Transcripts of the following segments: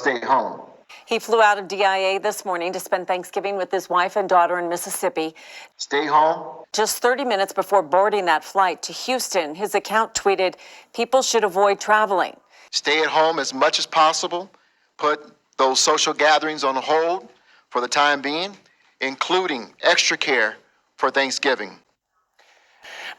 stay home. He flew out of DIA this morning to spend Thanksgiving with his wife and daughter in Mississippi. Stay home. Just 30 minutes before boarding that flight to Houston, his account tweeted, "People should avoid traveling." Stay at home as much as possible. Put those social gatherings on hold for the time being, including extra care for Thanksgiving.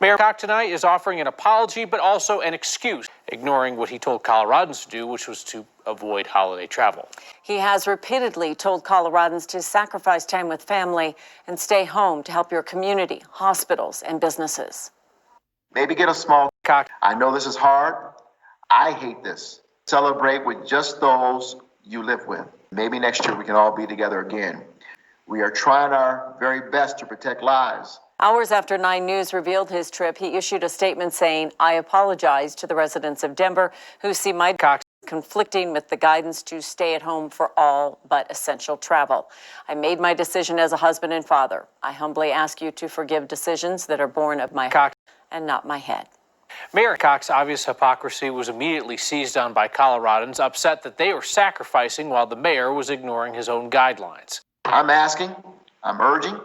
Mayor Cox tonight is offering an apology, but also an excuse, ignoring what he told Coloradans to do, which was to avoid holiday travel. He has repeatedly told Coloradans to sacrifice time with family and stay home to help your community, hospitals, and businesses. Maybe get a small Cox. I know this is hard. I hate this. Celebrate with just those you live with. Maybe next year we can all be together again. We are trying our very best to protect lives. Hours after 9 News revealed his trip, he issued a statement saying, "I apologize to the residents of Denver who see my Cox conflicting with the guidance to stay at home for all but essential travel. I made my decision as a husband and father. I humbly ask you to forgive decisions that are born of my heart and not my head." Mayor Cox's obvious hypocrisy was immediately seized on by Coloradans, upset that they were sacrificing while the mayor was ignoring his own guidelines. I'm asking, I'm urging,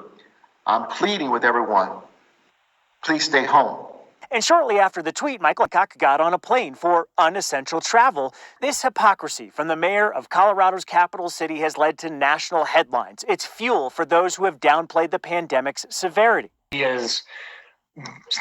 I'm pleading with everyone. Please stay home. And shortly after the tweet, Michael Cox got on a plane for unessential travel. This hypocrisy from the mayor of Colorado's capital city has led to national headlines. It's fuel for those who have downplayed the pandemic's severity. He is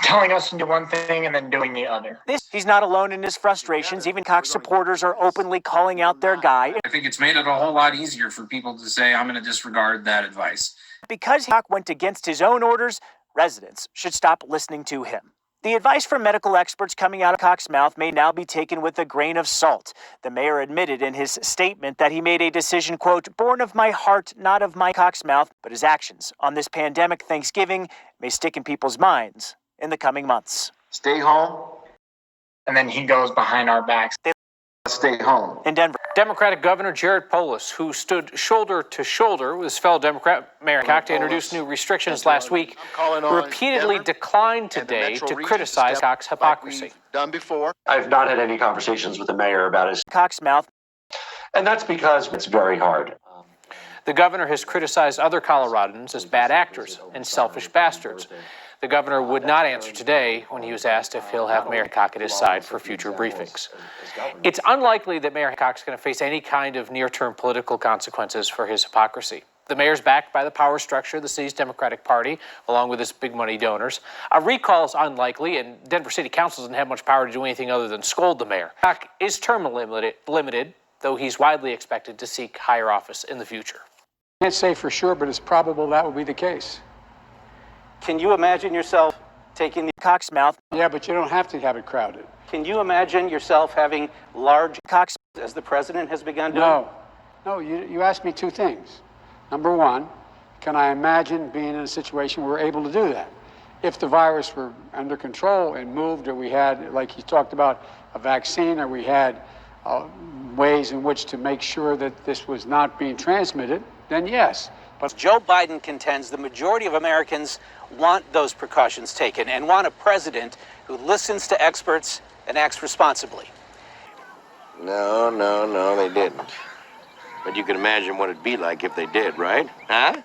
telling us to do one thing and then doing the other. He's not alone in his frustrations. Even Cox supporters are openly calling out their guy. I think it's made it a whole lot easier for people to say, I'm going to disregard that advice. Because Cox went against his own orders, residents should stop listening to him. The advice from medical experts coming out of Cox's mouth may now be taken with a grain of salt. The mayor admitted in his statement that he made a decision, quote, born of my heart, not of my Cox's mouth, but his actions on this pandemic Thanksgiving may stick in people's minds in the coming months. Stay home. And then he goes behind our backs. Stay home. In Denver, Democratic Governor Jared Polis, who stood shoulder to shoulder with his fellow Democrat Mayor Cox to introduce new restrictions last week, repeatedly declined today to criticize Cox's hypocrisy. Done before. I've not had any conversations with the mayor about his Cox's mouth. And that's because it's very hard. The governor has criticized other Coloradans as bad actors and selfish bastards. The governor would not answer today when he was asked if he'll have Mayor Cox at his side for future briefings. It's unlikely that Mayor Cox is going to face any kind of near-term political consequences for his hypocrisy. The mayor's backed by the power structure of the city's Democratic Party, along with its big money donors. A recall is unlikely, and Denver City Council doesn't have much power to do anything other than scold the mayor. Cox is term limited, though he's widely expected to seek higher office in the future. I can't say for sure, but it's probable that will be the case. Can you imagine yourself taking the Cox's mouth? Yeah, but you don't have to have it crowded. Can you imagine yourself having large Cox as the president has begun doing? No, you asked me two things. Number one, can I imagine being in a situation where we're able to do that? If the virus were under control and moved, or we had, like you talked about, a vaccine, or we had ways in which to make sure that this was not being transmitted, then yes. But Joe Biden contends the majority of Americans want those precautions taken and want a president who listens to experts and acts responsibly. No, they didn't. But you can imagine what it'd be like if they did, right? Huh?